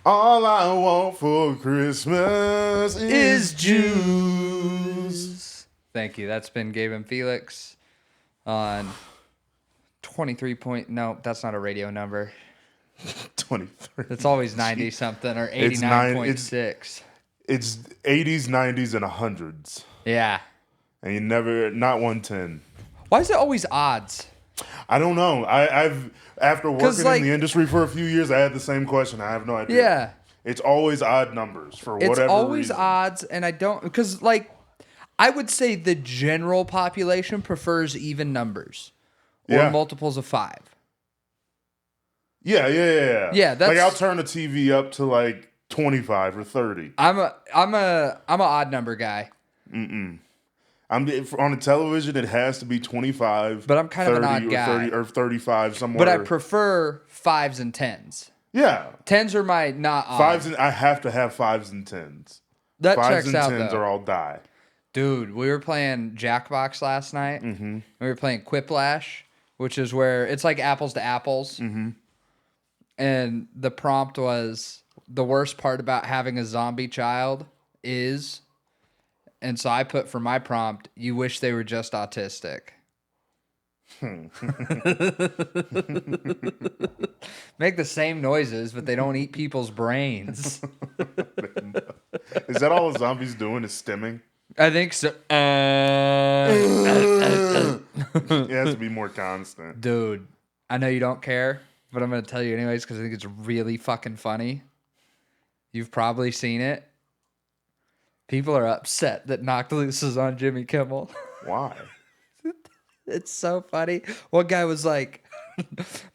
All I want for Christmas is juice. Thank you. That's been Gabe and Felix on 23 point. No, that's not a radio number. 23. It's always 90 something or 89.6. It's 80s, 90s, and 100s. Yeah. And you never, not 110. Why is it always odds? I don't know. I've after working in the industry for a few years, I had the same question. I have no idea. Yeah. It's always odd numbers for whatever reason. It's always odds, and I don't, because I would say the general population prefers even numbers or multiples of 5. Yeah. Yeah, that's I'll turn the TV up to 25 or 30. I'm a odd number guy. I'm on the television. It has to be 25. But I'm kind of an odd guy. 30 or 35 somewhere. But I prefer 5s and 10s. Yeah, 10s are my not odd. 5s. I have to have 5s and 10s. That 5s checks and out 10s though. are all die. Dude, we were playing Jackbox last night. Mm-hmm. We were playing Quiplash, which is where it's like apples to apples. Mm-hmm. And the prompt was, the worst part about having a zombie child is, and so I put for my prompt, you wish they were just autistic. Make the same noises, but they don't eat people's brains. Is that all the zombies doing is stimming? I think so. It has to be more constant. Dude, I know you don't care, but I'm going to tell you anyways because I think it's really fucking funny. You've probably seen it. People are upset that Knocked Loose is on Jimmy Kimmel. Why? It's so funny. One guy was like,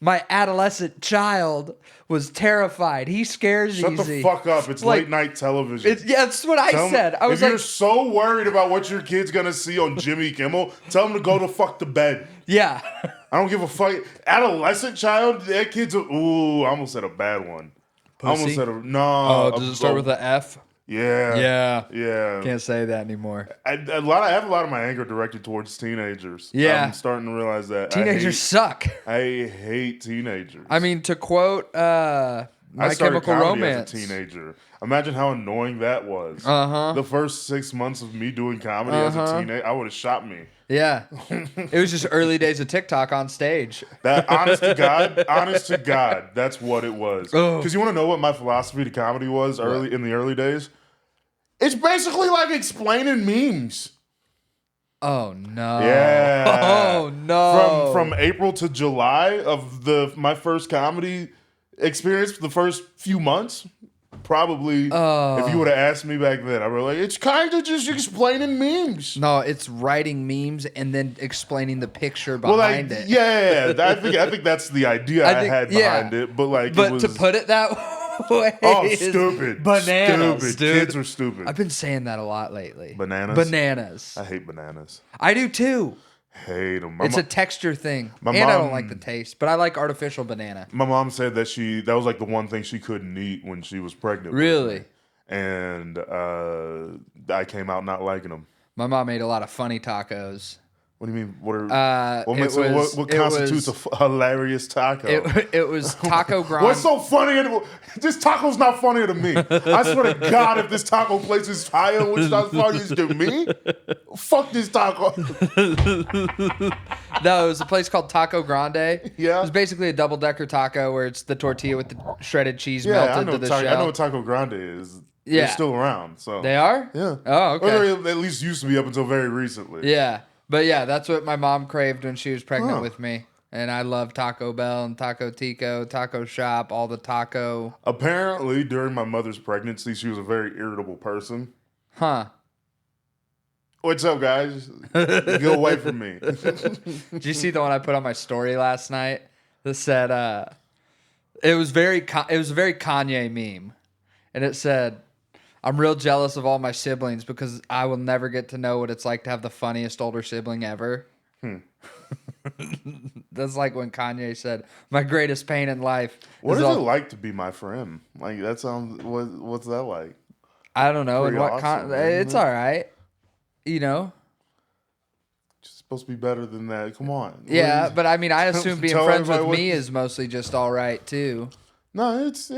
my adolescent child was terrified. He scares Shut easy. the fuck up. It's late night television. That's what I said. I was if you're so worried about what your kid's going to see on Jimmy Kimmel, tell him to go to fuck to bed. Yeah. I don't give a fuck. Adolescent child? That kid's ooh, I almost said a bad one. Pussy? I almost said no. Oh, does it start with an F? Yeah. Can't say that anymore. I have a lot of my anger directed towards teenagers. Yeah. I'm starting to realize that. Teenagers suck. I hate teenagers. I mean, to quote My Chemical Romance. As a teenager. Imagine how annoying that was. Uh-huh. The first 6 months of me doing comedy as a teenager, I would have shot me. Yeah. It was just early days of TikTok on stage. That honest to God, that's what it was. Because you want to know what my philosophy to comedy was in the early days? It's basically like explaining memes. Oh no. Yeah. Oh no. From April to July of my first comedy experience, the first few months, probably if you would have asked me back then, I would be like, it's kind of just explaining memes. No, it's writing memes and then explaining the picture behind it. Yeah. I think that's the idea I had behind it. But to put it that way. Stupid. Bananas, stupid. Dude. Kids are stupid. I've been saying that a lot lately. Bananas? I hate bananas. I do too. Hate them. It's a texture thing. I don't like the taste, but I like artificial banana. My mom said that was like the one thing she couldn't eat when she was pregnant. Really? And I came out not liking them. My mom made a lot of funny tacos. What do you mean? What constitutes a hilarious taco? It was taco grande. What's so funny? This taco's not funnier to me. I swear to God, if this taco place is higher, which not funny to me, fuck this taco. No, it was a place called Taco Grande. Yeah. It was basically a double-decker taco where it's the tortilla with the shredded cheese melted to the shell. I know what Taco Grande is. Yeah. They're still around. So they are? Yeah. Oh, okay. Or they at least used to be up until very recently. Yeah. But yeah, that's what my mom craved when she was pregnant with me. And I love Taco Bell and Taco Tico, Taco Shop, all the taco. Apparently, during my mother's pregnancy, she was a very irritable person. Huh. What's up, guys? Get away from me. Did you see the one I put on my story last night that said, it was a very Kanye meme. And it said, I'm real jealous of all my siblings because I will never get to know what it's like to have the funniest older sibling ever. That's like when Kanye said, my greatest pain in life. What is it like to be my friend? Like, that sounds, what's that like? I don't know. Pretty awesome, It's all right. You know? It's supposed to be better than that. Come on. Yeah, but I mean, I assume being friends with me is mostly just all right, too. No, it's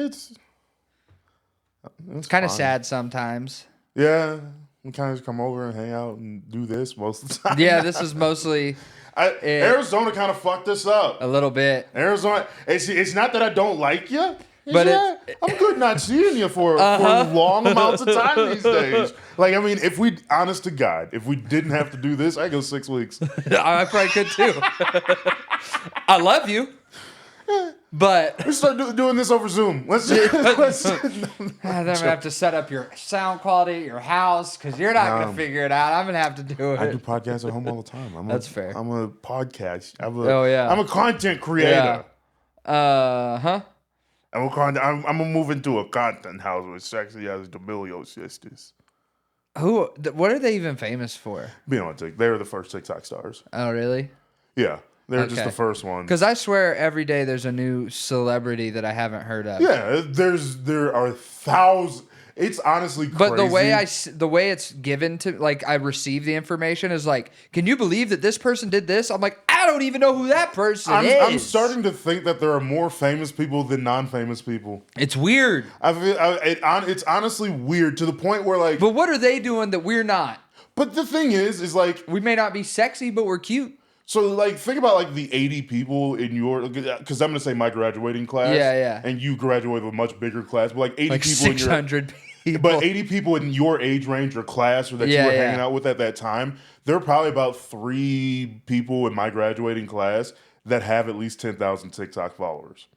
It's kind of sad sometimes. Yeah, we kind of just come over and hang out and do this most of the time. Yeah, this is mostly Arizona kind of fucked us up. a little bit. Arizona, it's not that I don't like you. But I'm good not seeing you for long amounts of time these days. Like, I mean, honest to God, if we didn't have to do this, I'd go 6 weeks. I probably could too. I love you. But Let's start doing this over Zoom. Let's then we have to set up your sound quality at your house because you're not going to figure it out. I'm going to have to do it. I do podcasts at home all the time. That's fair. I'm a podcast. yeah. I'm a content creator. Yeah. I'm gonna move into a content house with sexy as D'Amelio sisters. What are they even famous for? Being on TikTok, they were the first TikTok stars. Oh, really? Yeah, they were just the first ones. Because I swear every day there's a new celebrity that I haven't heard of. Yeah, there are thousands. It's honestly crazy. But the way it's given to, like, I receive the information is like, can you believe that this person did this? I'm like, I don't even know who that person is. I'm starting to think that there are more famous people than non-famous people. It's weird. It's honestly weird to the point where, like... But what are they doing that we're not? But the thing is like... We may not be sexy, but we're cute. So, like, think about, like, the 80 people in your... Because I'm going to say my graduating class. Yeah. And you graduate with a much bigger class. But, like, 80 like people 600 people. But 80 people in your age range or class or that you were hanging out with at that time, there are probably about 3 people in my graduating class that have at least 10,000 TikTok followers.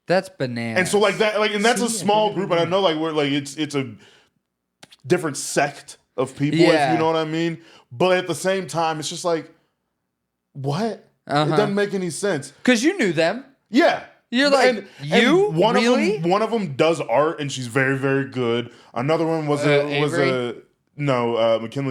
That's bananas. And so, like, that... Like, and that's a small group. And I know, like, we're... Like, it's a different sect of people, if you know what I mean. But at the same time, it's just like... What? It doesn't make any sense. Because you knew them. Yeah. You're like, and one really? One of them does art, and she's very, very good. Another one was McKinley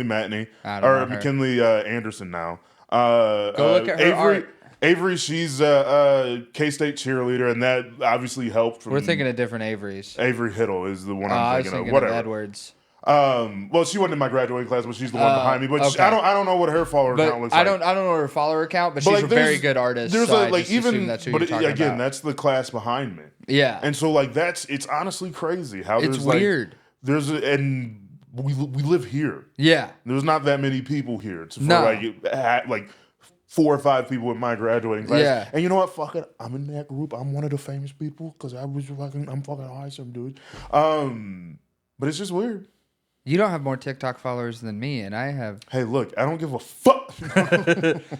Matney. McKinley Anderson now. Go look at her art. Avery, she's a K-State cheerleader, and that obviously helped. We're thinking of different Averys. Avery Hiddle is the one I'm thinking of. Whatever. Edwards. Well, she wasn't in my graduating class, but she's the one behind me. But I don't know what her follower count looks like. I don't know her follower count, but she's a very good artist. There's so that's the class behind me. Yeah, and so like it's honestly crazy how it's weird. And we live here. Yeah, there's not that many people here. It's for like 4 or 5 people in my graduating class. Yeah, and you know what? Fuck it, I'm in that group. I'm one of the famous people because I'm fucking awesome, dude. But it's just weird. You don't have more TikTok followers than me, and I have... Hey, look, I don't give a fuck.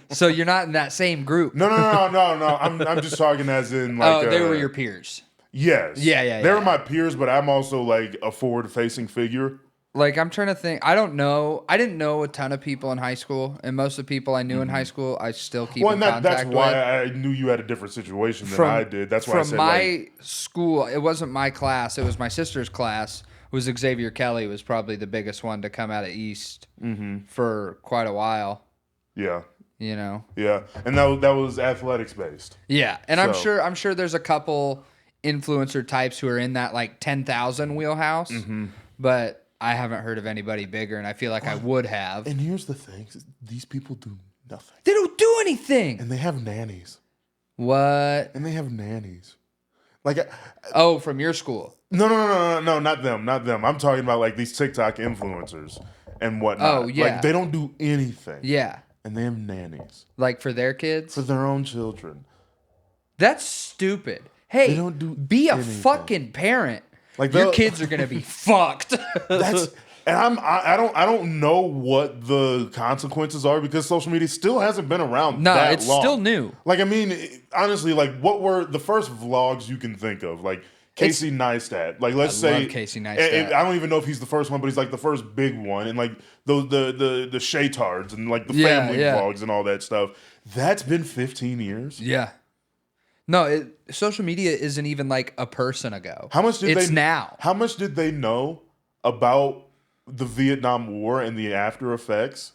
So you're not in that same group. No. I'm just talking as in, like... Oh, they were your peers. Yes. Yeah. They were my peers, but I'm also, like, a forward-facing figure. Like, I'm trying to think. I don't know. I didn't know a ton of people in high school, and most of the people I knew in high school, I still keep in contact with. That's why I knew you had a different situation than I did. That's why I said, from my school, it wasn't my class. It was my sister's class. Was Xavier Kelly was probably the biggest one to come out of East for quite a while. Yeah. You know. Yeah, and that was athletics based. Yeah, and so. I'm sure there's a couple influencer types who are in that like 10,000 wheelhouse, but I haven't heard of anybody bigger, and I feel like I would have. And here's the thing: these people do nothing. They don't do anything, and they have nannies. What? And they have nannies. Like, from your school. No, not them. I'm talking about like these TikTok influencers and whatnot. Oh, yeah. Like, they don't do anything. Yeah. And they have nannies. Like for their kids? For their own children. That's stupid. Hey, they don't do be anything. A fucking parent. Like your kids are gonna be fucked. I don't know what the consequences are because social media still hasn't been around that long. No, it's still new. Like, I mean, honestly, like, what were the first vlogs you can think of? Like, Casey Neistat. Like, let's say Casey Neistat. I don't even know if he's the first one, but he's like the first big one. And like the Shaytards and like the family vlogs and all that stuff. That's been 15 years. Yeah. No, social media isn't even like a person ago. How much did now? How much did they know about the Vietnam War and the after effects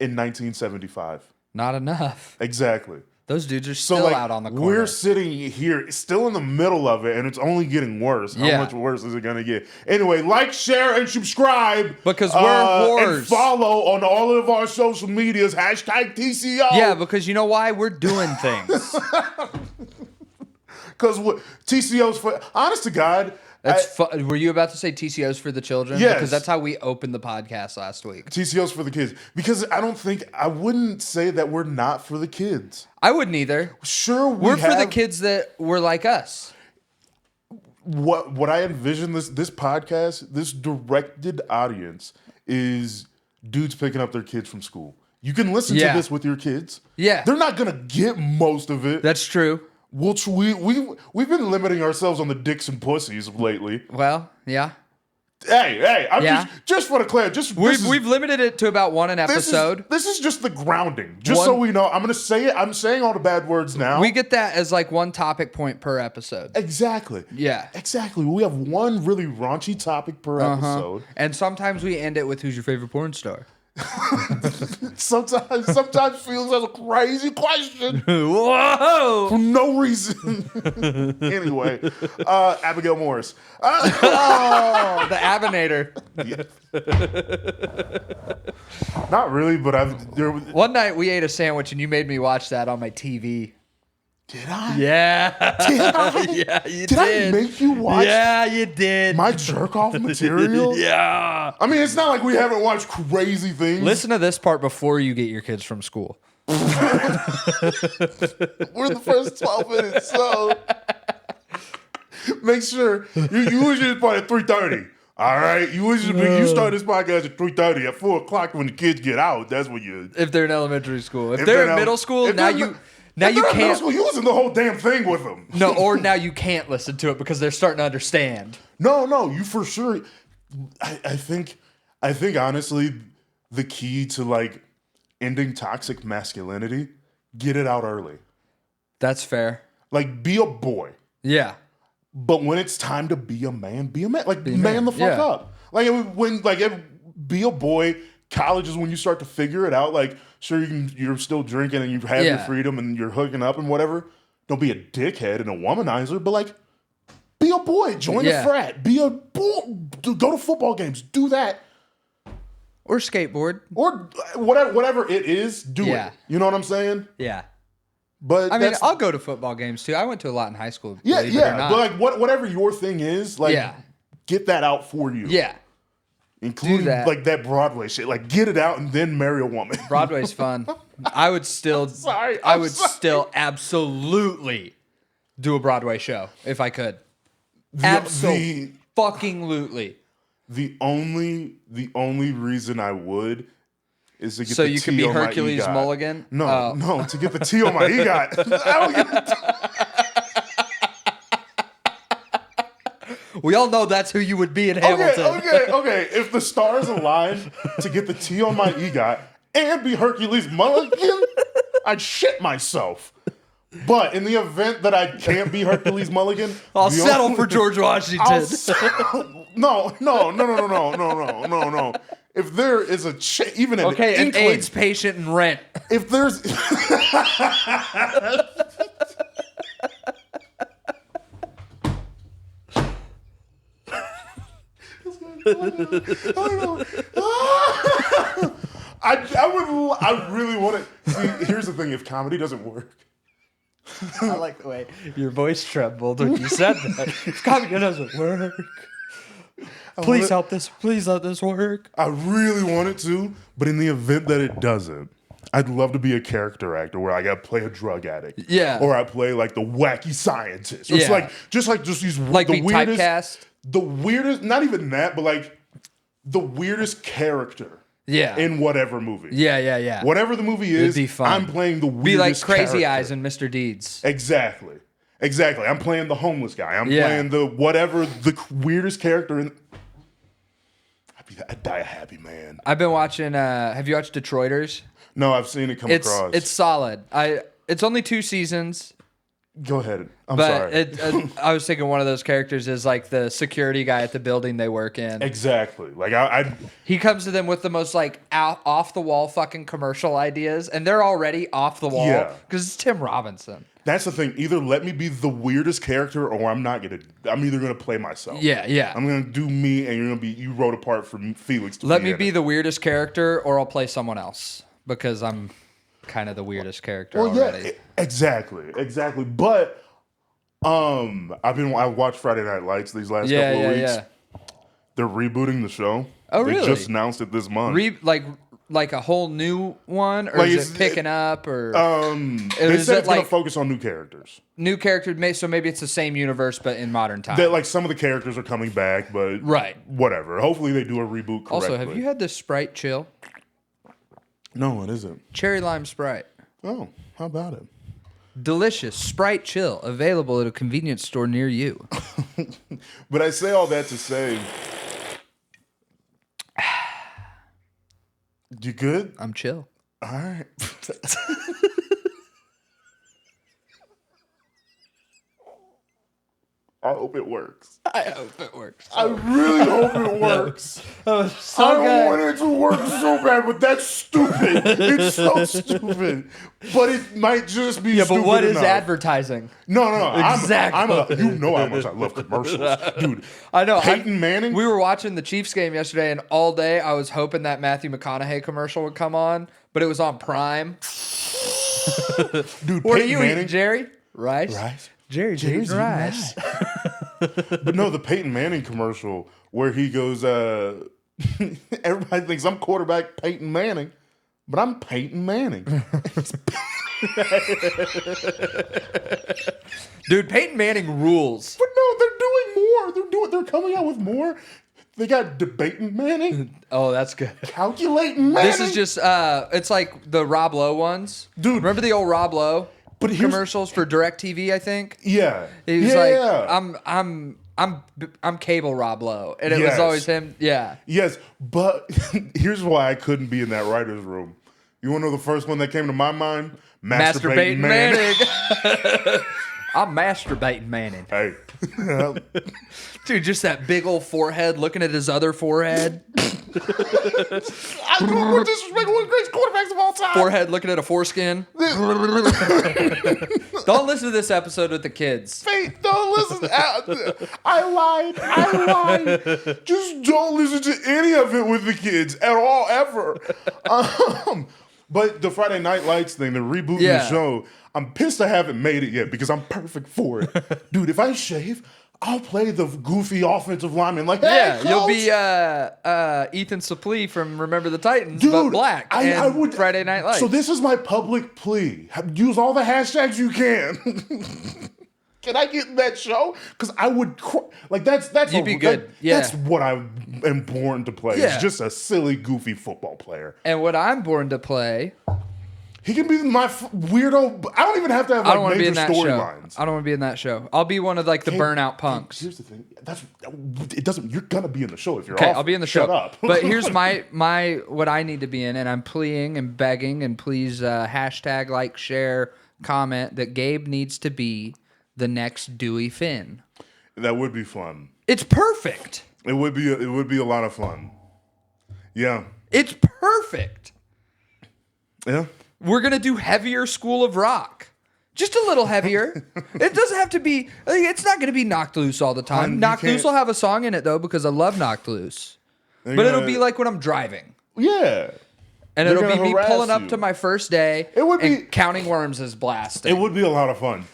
in 1975? Not enough. Exactly. Those dudes are still out on the corner. We're sitting here still in the middle of it, and it's only getting worse. How much worse is it going to get? Anyway, like, share, and subscribe. Because we're whores. And follow on all of our social medias. #TCO. Yeah, because you know why? We're doing things. Because TCO's for... Honest to God, That's were you about to say TCOs for the children? Yes. Because that's how we opened the podcast last week. TCOs for the kids. Because I wouldn't say that we're not for the kids. I wouldn't either. Sure, We're for the kids that were like us. What I envision this podcast, this directed audience is dudes picking up their kids from school. You can listen to this with your kids. Yeah. They're not going to get most of it. That's true. We've been limiting ourselves on the dicks and pussies lately. Well, yeah. Hey, I'm just for the clear. We've limited it to about one an episode. This is just the grounding. Just so we know, I'm going to say it. I'm saying all the bad words now. We get that as like one topic point per episode. Exactly. Yeah. Exactly. We have one really raunchy topic per episode. And sometimes we end it with "Who's your favorite porn star?" sometimes feels like a crazy question. Whoa! For no reason. Anyway, Abigail Morris. The Abinator. Not really, but one night we ate a sandwich and you made me watch that on my TV. Did I? Yeah. Did I? Yeah, you did. Did I make you watch? Yeah, you did. My jerk off material? Yeah. I mean, it's not like we haven't watched crazy things. Listen to this part before you get your kids from school. We're the first 12 minutes, so make sure you usually part at 3:30. All right, you start this podcast at 3:30. At 4:00 when the kids get out, that's when you. If they're in elementary school, if they're in middle school, now you can't. School, you listen to the whole damn thing with them. No, or now you can't listen to it because they're starting to understand. No, you for sure. I think honestly, the key to like ending toxic masculinity, get it out early. That's fair. Like, be a boy. Yeah. But when it's time to be a man, be a man. Like, man the fuck up. Like, be a boy. College is when you start to figure it out. Like, sure, you're still drinking and you have your freedom and you're hooking up and whatever. Don't be a dickhead and a womanizer, but like, be a boy. Join the frat. Be a boy. Go to football games. Do that. Or skateboard. Or whatever it is, do it. You know what I'm saying? Yeah. But I mean, I'll go to football games too. I went to a lot in high school. Yeah. But like, whatever your thing is, like, get that out for you. Yeah. Including like that Broadway shit. Like, get it out and then marry a woman. Broadway's fun. I would still still absolutely do a Broadway show if I could. Absolutely. The only reason I would is to get so the you T can be on my Hercules EGOT. Mulligan. No, to get the T on my EGOT. I don't get We all know that's who you would be in Hamilton. Okay. If the stars align to get the T on my EGOT and be Hercules Mulligan, I'd shit myself. But in the event that I can't be Hercules Mulligan, I'll settle for George Washington. No. If there is even an an AIDS patient in Rent. If there's I really want to see. Here's the thing: if comedy doesn't work, I like the way your voice trembled when you said that. If comedy doesn't work, please help this. Please let this work. I really want it to, but in the event that it doesn't, I'd love to be a character actor where I got to play a drug addict, or I play like the wacky scientist. It's like just these like the weirdest typecast. The weirdest, not even that, but like the weirdest character. In whatever movie. Yeah. Whatever the movie is, be fun. I'm playing the weirdest Be like Crazy character. Eyes and Mr. Deeds. Exactly. I'm playing the homeless guy. I'm playing the weirdest character. I'd die a happy man. I've been watching, have you watched Detroiters? No, I've seen it come across. It's solid. It's only 2 seasons. Go ahead. I'm sorry. I was thinking one of those characters is like the security guy at the building they work in. Exactly. Like he comes to them with the most like off the wall fucking commercial ideas, and they're already off the wall because it's Tim Robinson. That's the thing. Either let me be the weirdest character, or I'm either gonna play myself. Yeah. I'm gonna do me, and you wrote a part for Felix. Let me be the weirdest character, or I'll play someone else because I'm kind of the weirdest character already. Yeah, exactly. But I watched Friday Night Lights these last Yeah, couple of weeks. yeah. They're rebooting the show. Oh, They really? just announced it this month. Like a whole new one, or Like, is it picking up, or They is said it it's gonna like focus on new characters. new characters? So maybe it's the same universe but in modern time. That like some of the characters are coming back, but Right. whatever. Hopefully they do a reboot correctly. Also, have you had this Sprite Chill? No, it isn't. Cherry lime Sprite. Oh, how about it? Delicious Sprite Chill, available at a convenience store near you. But I say all that to say, you good? I'm chill. All right. I hope it works. I hope it works. I really hope it works. So I want it to work so bad, but that's stupid. It's so stupid. But it might just be stupid but what is enough. advertising? No. Exactly. You know how much I love commercials. Dude, I know. Peyton Manning? We were watching the Chiefs game yesterday, and all day I was hoping that Matthew McConaughey commercial would come on, but it was on Prime. Dude, What are Peyton you Manning? eating, Jerry? Rice? Rice? Jerry's Jerry's eating eating rice. But no, the Peyton Manning commercial where he goes, everybody thinks I'm quarterback Peyton Manning, but I'm Peyton Manning. Dude, Peyton Manning rules. But no, they're doing more. They're coming out with more. They got debating Manning, Oh, that's good. calculating Manning. This is just, it's like the Rob Lowe ones. Dude. Remember the old Rob Lowe But here's- commercials for DirecTV, I think? yeah. He was yeah. like, I'm cable Rob Lowe. And it was Yes. always him. Yeah. Yes, but here's why I couldn't be in that writer's room. You want to know the first one that came to my mind? Masturbating Manning. I'm masturbating Manning. Hey. Dude, just that big old forehead looking at his other forehead. I don't want to disrespect one of the greatest quarterbacks of all time. Forehead looking at a foreskin. Don't listen to this episode with the kids. Hey, don't listen. I lied. Just don't listen to any of it with the kids at all, ever. But the Friday Night Lights thing, the rebooting Yeah. the show, I'm pissed I haven't made it yet because I'm perfect for it. Dude, if I shave, I'll play the goofy offensive lineman. Like, hey, Yeah, you'll coach. be Ethan Suplee from Remember the Titans, Dude, but black. I and would Friday Night Lights. So this is my public plea. Use all the hashtags you can. Can I get in that show? Because I would like that's You'd be good. Yeah. That's what I am born to play. Yeah. It's just a silly, goofy football player. And what I'm born to play, He can be my weirdo. I don't even have to have I don't want like to be major in that show. storylines. I don't want to be in that show. I'll be one of like the burnout punks. Here's the thing. It doesn't. You're gonna be in the show if you're. Okay, off I'll be in the it. Shut show. up. But here's my what I need to be in, and I'm pleading and begging, and please hashtag like, share, comment that Gabe needs to be the next Dewey Finn. That would be fun. It's perfect. It would be. It would be a lot of fun. Yeah. It's perfect. Yeah. We're gonna do heavier School of Rock. Just a little heavier. It doesn't have to be. It's not gonna be Knocked Loose all the time. You Knocked Loose can't- will have a song in it though because I love Knocked Loose. They're But it'll gonna- be like when I'm driving. Yeah. And They're it'll be gonna me harass pulling up you. to my first day It would and be- counting worms as blasting. It would be a lot of fun.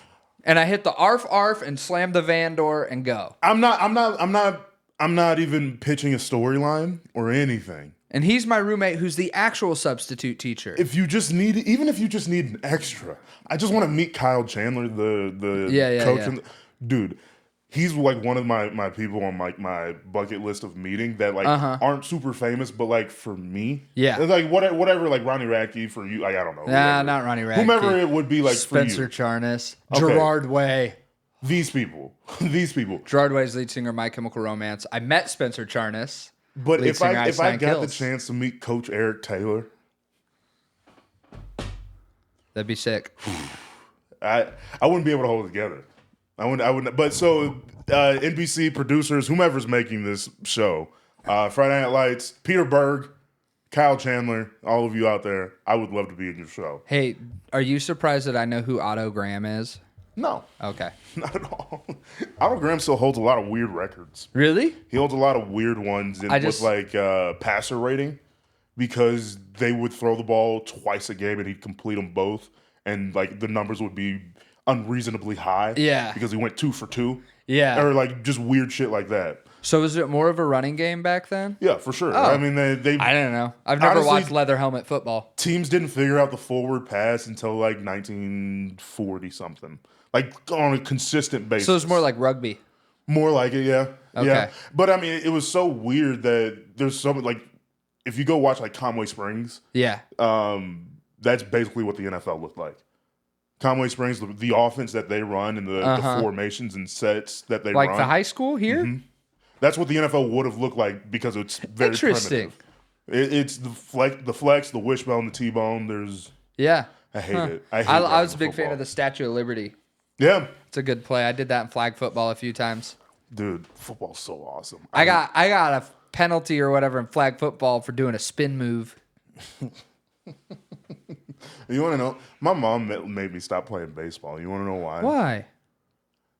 And I hit the arf and slam the van door and go. I'm not even pitching a storyline or anything. And he's my roommate who's the actual substitute teacher. If you just need an extra, I just want to meet Kyle Chandler, the Yeah, coach. yeah. Dude, he's like one of my people on like my bucket list of meeting that like aren't super famous, but like for me, Yeah. it's like whatever, like Ronnie Radke for you, like, I don't know, Nah, whoever. not Ronnie Radke. whomever it would be like Spencer for you. Charnas. Okay. Gerard Way. These people. Gerard Way's lead singer of My Chemical Romance. I met Spencer Charnas. But lead if singer I Einstein got the Kills. chance to meet Coach Eric Taylor, That'd be sick. I wouldn't be able to hold it together. I wouldn't. But so NBC producers, whomever's making this show, Friday Night Lights, Peter Berg, Kyle Chandler, all of you out there, I would love to be in your show. Hey, are you surprised that I know who Otto Graham is? No, Okay. not at all. Otto Graham still holds a lot of weird records. Really? He holds a lot of weird ones with like passer rating because they would throw the ball twice a game and he'd complete them both, and like the numbers would be unreasonably high. Yeah. Because he went 2 for 2. Yeah. Or like just weird shit like that. So was it more of a running game back then? Yeah, for sure. Oh. I mean, they I don't know. I've never honestly, watched leather helmet football. teams didn't figure out the forward pass until like 1940 something. Like on a consistent basis. So it's more like rugby. More like it, yeah. Okay. Yeah. But I mean, it was so weird that there's so like, if you go watch like Conway Springs, Yeah. that's basically what the NFL looked like. Conway Springs, the offense that they run and the formations and sets that they Like run. the high school here? Mm-hmm. That's what the NFL would have looked like because it's very Interesting. primitive. It's the flex, the wishbone, the T-bone. Yeah. I hate it. I was a big fan of the Statue of Liberty. Yeah. It's a good play. I did that in flag football a few times. Dude, football's so awesome. I got a penalty or whatever in flag football for doing a spin move. You want to know? My mom made me stop playing baseball. You want to know why? Why?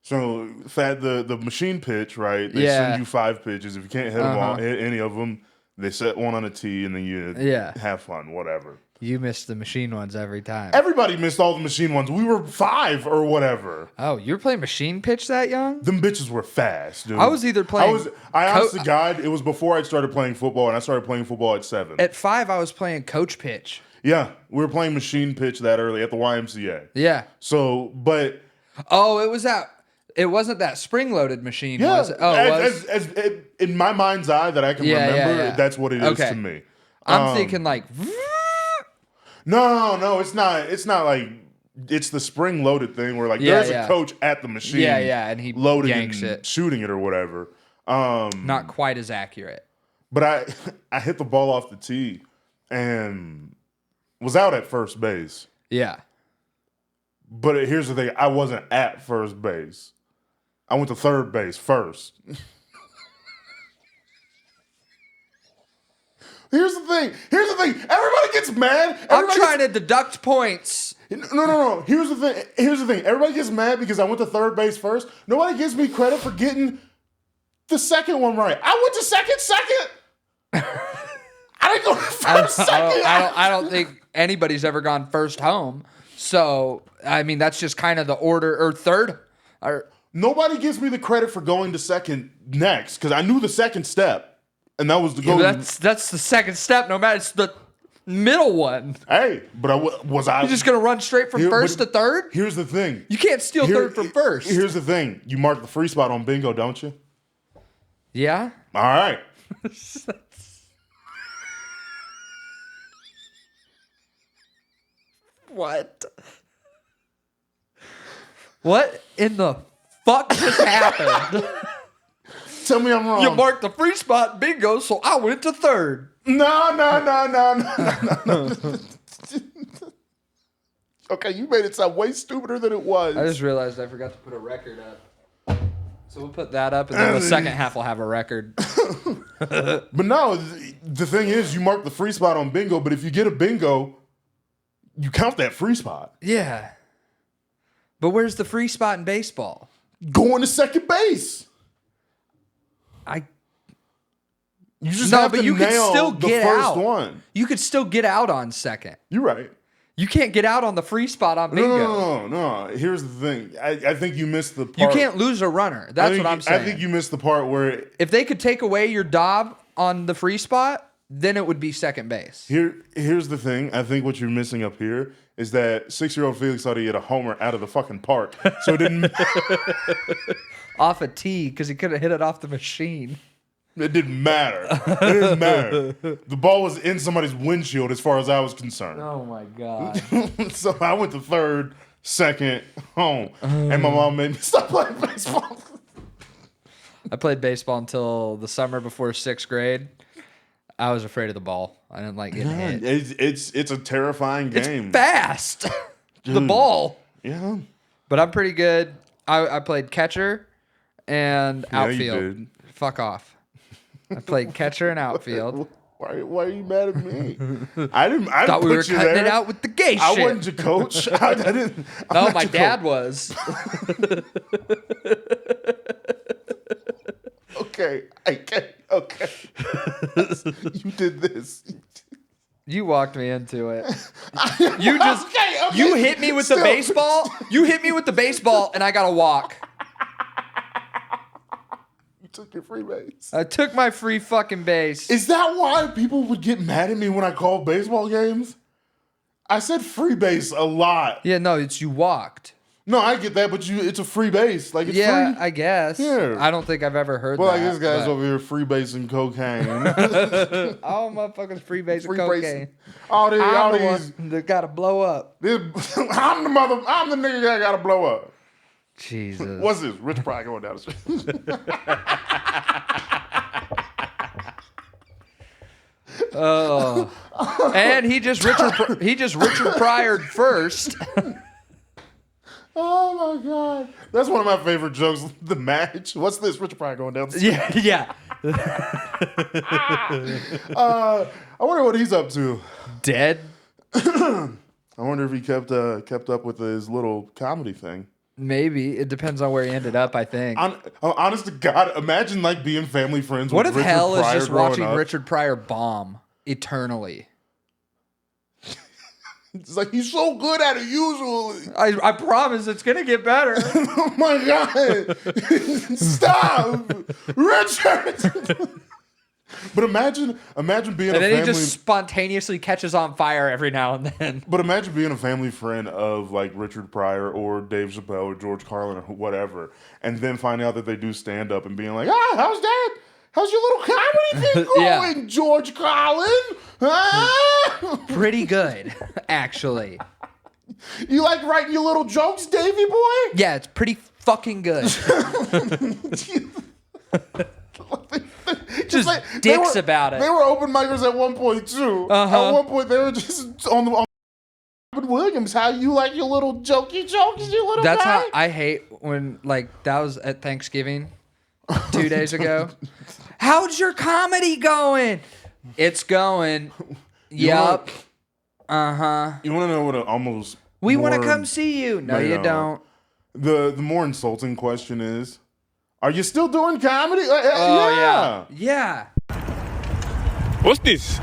So, the machine pitch, right? They send you 5 pitches. If you can't hit them all, hit any of them, they set one on a tee, and then you have fun, whatever. You missed the machine ones every time. Everybody missed all the machine ones. We were 5 or whatever. Oh, you were playing machine pitch that young? Them bitches were fast, dude. I was either playing... I honest to God, it was before I started playing football, and I started playing football at 7. At 5, I was playing coach pitch. Yeah, we were playing machine pitch that early at the YMCA. Yeah. So, but... Oh, it was that... It wasn't that spring-loaded machine, was it? Oh, as in my mind's eye that I can remember, that's what it is to me. I'm thinking like... No, it's not. It's not like it's the spring-loaded thing where like there's a coach at the machine, and he loading yanks it, shooting it or whatever. Not quite as accurate. But I hit the ball off the tee and was out at first base. Yeah. But here's the thing: I wasn't at first base. I went to third base first. Here's the thing. Everybody gets mad. I'm trying to deduct points. No. Here's the thing. Everybody gets mad because I went to third base first. Nobody gives me credit for getting the second one right. I went to second. I didn't go to first, second. I don't think anybody's ever gone first home. So, I mean, that's just kind of the order, or third. Nobody gives me the credit for going to second next because I knew the second step, and that was the goal. That's the second step. No matter, it's the middle one. Hey, but was I? You're just gonna run straight from first to third? Here's the thing. You can't steal third from first. Here's the thing. You mark the free spot on bingo, don't you? Yeah. All right. What? What in the fuck just happened? Tell me I'm wrong. You marked the free spot bingo, so I went to third. No. Okay, you made it sound way stupider than it was. I just realized I forgot to put a record up. So we'll put that up, and then the second half will have a record. But no, the thing is, you mark the free spot on bingo, but if you get a bingo, you count that free spot. Yeah. But where's the free spot in baseball? Going to second base. You just have to nail the first one. You could still get out on second. You're right. You can't get out on the free spot on bingo. No. Here's the thing. I think you missed the part. You can't lose a runner. That's what I'm saying. I think you missed the part where... If they could take away your dob on the free spot, then it would be second base. Here's the thing. I think what you're missing up here is that 6-year-old Felix thought he hit a homer out of the fucking park. So it didn't... Off a tee, because he could have hit it off the machine. It didn't matter. The ball was in somebody's windshield as far as I was concerned. Oh, my God. So I went to third, second, home. And my mom made me stop playing baseball. I played baseball until the summer before 6th grade. I was afraid of the ball. I didn't like getting hit. It's a terrifying game. It's fast. The ball. Yeah. But I'm pretty good. I played catcher and outfield. You did. Fuck off. I played catcher and outfield. Why are you mad at me? I thought we were cutting it out with the gay shit. I wasn't your coach. I didn't. No, my dad was. Okay. You did this. You walked me into it. Okay. You hit me with the baseball. You hit me with the baseball, and I got to walk. You took your free base. I took my free fucking base. Is that why people would get mad at me when I called baseball games? I said free base a lot. Yeah, no, it's you walked. No, I get that, but it's a free base. Like, it's Yeah, free. I guess. Yeah. I don't think I've ever heard Well, that. like, this guy's over here free basing cocaine. All motherfuckers free base Free cocaine. basing. All I'm the these. one that got to blow up. I'm the nigga that gotta blow up. Jesus. What's this? Rich Pryor going down the street. Oh. And he just Richard Pryor'd first. Oh my God. That's one of my favorite jokes. The match. What's this? Richard Pryor going down the street. Yeah. I wonder what he's up to. Dead? I wonder if he kept up with his little comedy thing. Maybe. It depends on where he ended up, I think. Honest to God, imagine like being family friends What with if Richard hell is Pryor just growing watching up. Richard Pryor bomb eternally? It's like, he's so good at it usually. I promise it's going to get better. Oh my God. Stop. Richard. But imagine being And a then family. he just spontaneously catches on fire every now and then. But imagine being a family friend of like Richard Pryor or Dave Chappelle or George Carlin or whatever, and then finding out that they do stand up and being like, how's that? How's your little comedy thing going, Yeah. George Carlin? Huh? Pretty good, actually. You like writing your little jokes, Davey boy? Yeah, it's pretty fucking good. Just like, dicks about it. They were open micers at one point too. Uh-huh. At one point, they were just on Robin Williams. How you like your little jokes, you little That's guy? how I hate when, like, that was at Thanksgiving 2 days ago. How's your comedy going? It's going. Yup. Uh-huh. You want to know what almost... We want to more- come see you. No, you don't. The more insulting question is, are you still doing comedy? Oh, yeah. What's this?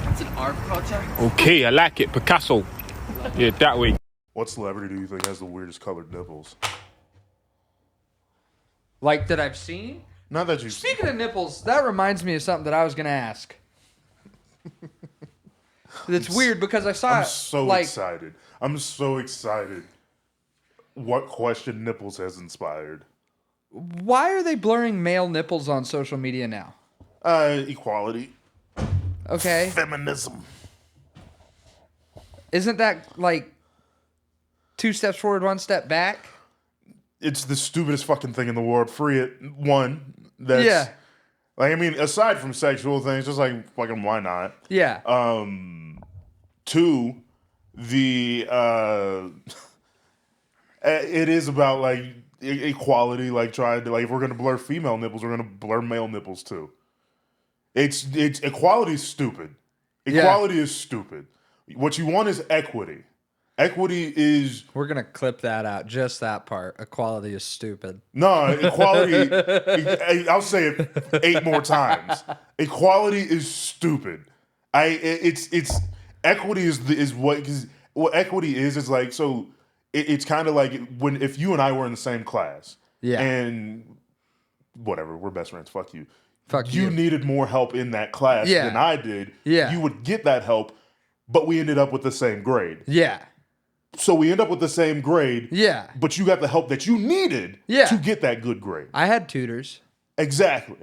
It's an art project. Okay, I like it. Picasso. Yeah, that way. What celebrity do you think has the weirdest colored nipples? Like that I've seen? Not that you... Speaking of nipples, that reminds me of something that I was going to ask. It's weird because I saw I'm it, so like, excited. I'm so excited. What question nipples has inspired? why are they blurring male nipples on social media now? Equality. Okay. Feminism. Isn't that like 2 steps forward, 1 step back? It's the stupidest fucking thing in the world. Free it. One. That's... Yeah. Like, I mean, aside from sexual things, just like, fucking why not? Yeah. 2, the it is about like equality, like trying to, like, if we're gonna blur female nipples, we're gonna blur male nipples too. It's equality is stupid. Equality is stupid. What you want is equity. Equity is... We're going to clip that out. Just that part. Equality is stupid. No, equality... I'll say it 8 more times. Equality is stupid. It's equity is what... Because what equity is like... So it's kind of like if you and I were in the same class. Yeah. And whatever, we're best friends. Fuck you. Fuck you. You needed more help in that class Yeah. than I did. Yeah. You would get that help, but we ended up with the same grade. Yeah. So we end up with the same grade. Yeah. But you got the help that you needed to get that good grade. I had tutors. Exactly.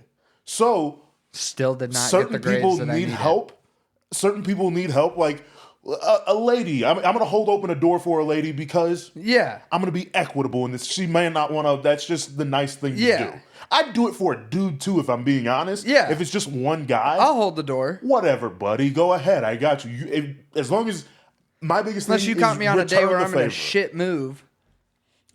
So Still did not get certain the grades people that I need needed. help. Certain people need help. Like a lady. I'm going to hold open a door for a lady because Yeah. I'm going to be equitable in this. She may not want to. That's just the nice thing to do. I'd do it for a dude too, if I'm being honest. Yeah. If it's just one guy. I'll hold the door. Whatever, buddy. Go ahead. I got you. As long as my biggest Unless thing you is caught me on a day return where the I'm in a favor. shit move.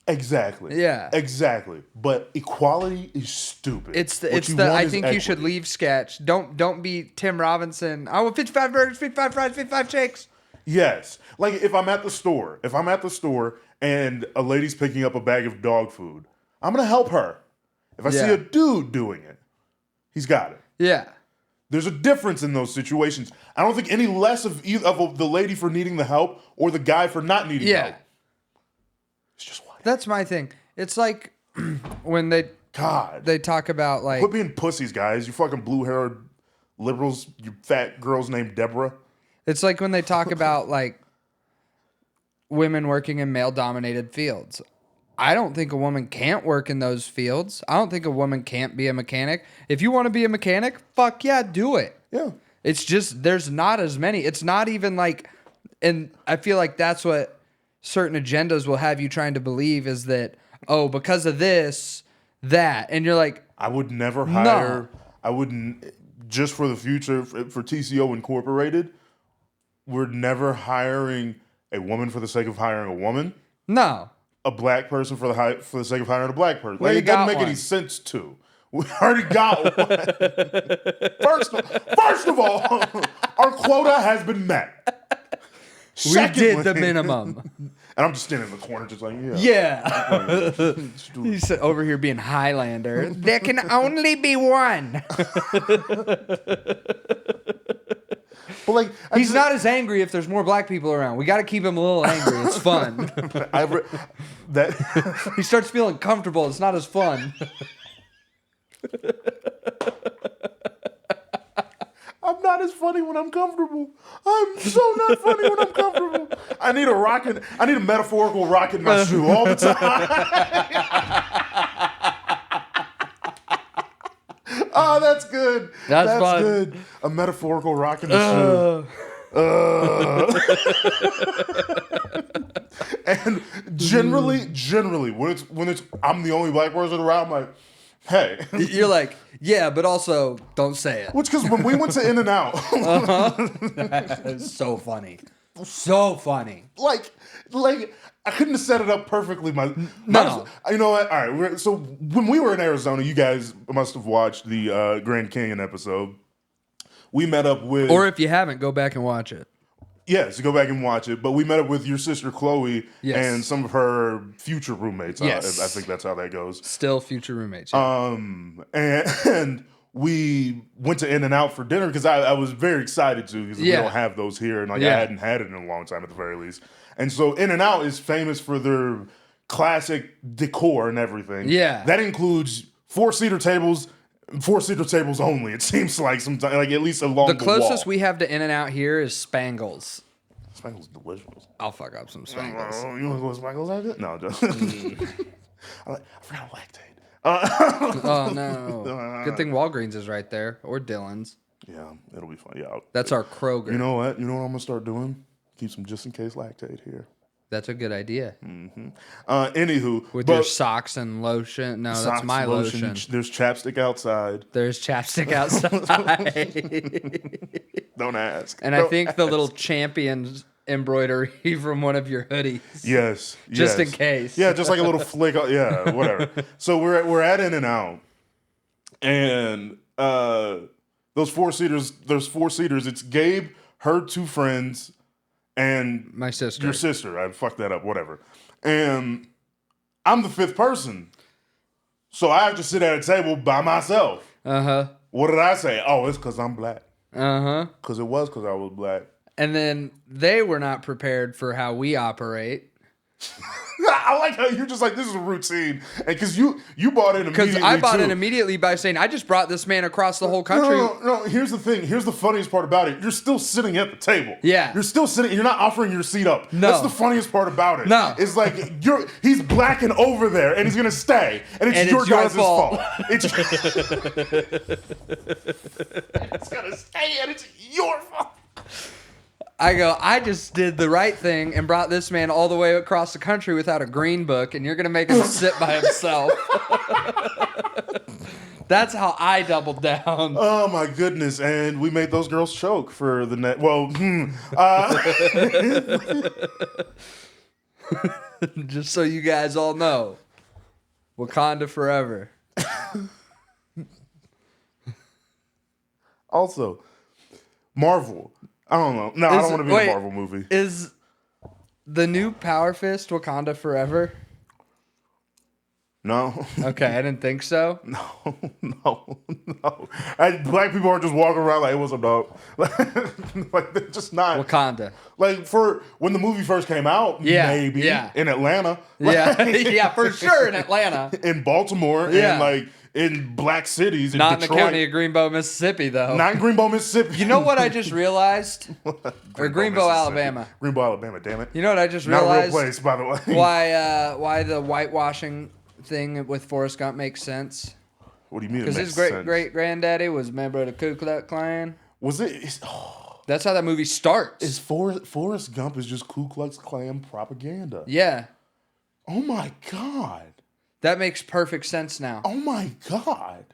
Exactly. Yeah. Exactly. But equality is stupid. What you want I is think you should equity. leave sketch. Don't be Tim Robinson. I want 55 burgers, 55 fries, 55 shakes. Yes. Like if I'm at the store and a lady's picking up a bag of dog food, I'm gonna help her. If I see Yeah. a dude doing it, he's got it. Yeah. There's a difference in those situations. I don't think any less of the lady for needing the help or the guy for not needing help. It's just what. That's my thing. It's like when they talk about like quit being pussies, guys. You fucking blue-haired liberals. You fat girls named Deborah. It's like when they talk about like women working in male-dominated fields. I don't think a woman can't work in those fields. I don't think a woman can't be a mechanic. If you want to be a mechanic, fuck yeah, do it. Yeah. It's just there's not as many. It's not even like, and I feel like that's what certain agendas will have you trying to believe is that, oh, because of this, that. And you're like, I would never hire, I wouldn't, just for the future, for TCO Incorporated, we're never hiring a woman for the sake of hiring a woman. No. A black person for the sake of hiring a black person. Well, Like, it doesn't make any sense to. We already got one. First of all, our quota has been met. We did the minimum. And I'm just standing in the corner just like, Yeah. He's over here being Highlander. There can only be one. But like, He's not as angry if there's more black people around. We got to keep him a little angry. It's fun. He starts feeling comfortable. It's not as fun. I'm not as funny when I'm comfortable. I'm so not funny when I'm comfortable. I need a metaphorical rock in my shoe all the time. Oh, that's good. That's fun. Good. A metaphorical rock in the shoe. And generally, when it's I'm the only black person around, I'm like, hey. You're like, yeah, but also don't say it. Which, because when we went to In-N-Out. It's so funny. So funny. Like, I couldn't have set it up perfectly. No. You know what? All right. So when we were in Arizona, you guys must have watched the Grand Canyon episode. We met up with... Or if you haven't, go back and watch it. Yes, go back and watch it. But we met up with your sister, Chloe, yes. and some of her future roommates. Yes. I think that's how that goes. Still future roommates. Yeah. And we went to In-N-Out for dinner because I was very excited to because we don't have those here. And I hadn't had it in a long time at the very least. And so In-N-Out is famous for their classic decor and everything. Yeah. That includes four-seater tables only. It seems like sometimes, like at least along the wall. The closest we have to In-N-Out here is Spangles. Spangles is delicious. I'll fuck up some Spangles. You want to go with Spangles like that? No, just I forgot lactate. Oh no! Good thing Walgreens is right there, or Dillon's. Yeah, it'll be fun. Yeah, that's our Kroger. You know what? I'm gonna start doing? Keep some just in case lactate here. That's a good idea. Mm-hmm. Anywho, with your socks and lotion. No, that's my lotion. There's chapstick outside. There's chapstick outside. Don't ask. And I think the little Champions embroidery from one of your hoodies. Yes. Just in case. Yeah, just like a little flick. Yeah, whatever. So we're at In-N-Out, and those four-seaters. There's four seaters. It's Gabe, her two friends, and my sister. Your sister. I fucked that up. Whatever. And I'm the fifth person, so I have to sit at a table by myself. What did I say? Oh, it's because I'm black. Because it was because I was black. And then they were not prepared for how we operate. I like how you're just like, this is a routine. And because you bought in immediately. Because I bought in immediately by saying, I just brought this man across the whole country. No, here's the thing. Here's the funniest part about it. You're still sitting at the table. Yeah. You're still sitting. You're not offering your seat up. No. That's the funniest part about it. No. It's like, he's black and over there, and he's going to stay. And it's your guys' fault. It's going to stay, and it's your fault. I just did the right thing and brought this man all the way across the country without a green book, and you're going to make him sit by himself. That's how I doubled down. Oh, my goodness. And we made those girls choke for the net. Well, Just so you guys all know. Wakanda forever. Also, Marvel. I don't know. No, I don't want to be in a Marvel movie. Is the new Power Fist Wakanda forever? No. Okay, I didn't think so. No. No. Black people aren't just walking around like, hey, what's up, dog? Like, they're just not. Wakanda. Like, for when the movie first came out, maybe in Atlanta. Yeah, yeah, for sure in Atlanta. In Baltimore, and like in black cities. In Not Detroit. in the county of Greenbow, Mississippi, though. Not in Greenbow, Mississippi. You know what I just realized? Or Greenbow, Alabama. Greenbow, Alabama, damn it. You know what I just Not realized? a real place, by the way. Why the whitewashing thing with Forrest Gump makes sense? What do you mean? Because his great granddaddy was a member of the Ku Klux Klan. Was it? That's how that movie starts. Is Forrest Gump is just Ku Klux Klan propaganda? Yeah. Oh my God. That makes perfect sense now. Oh my God.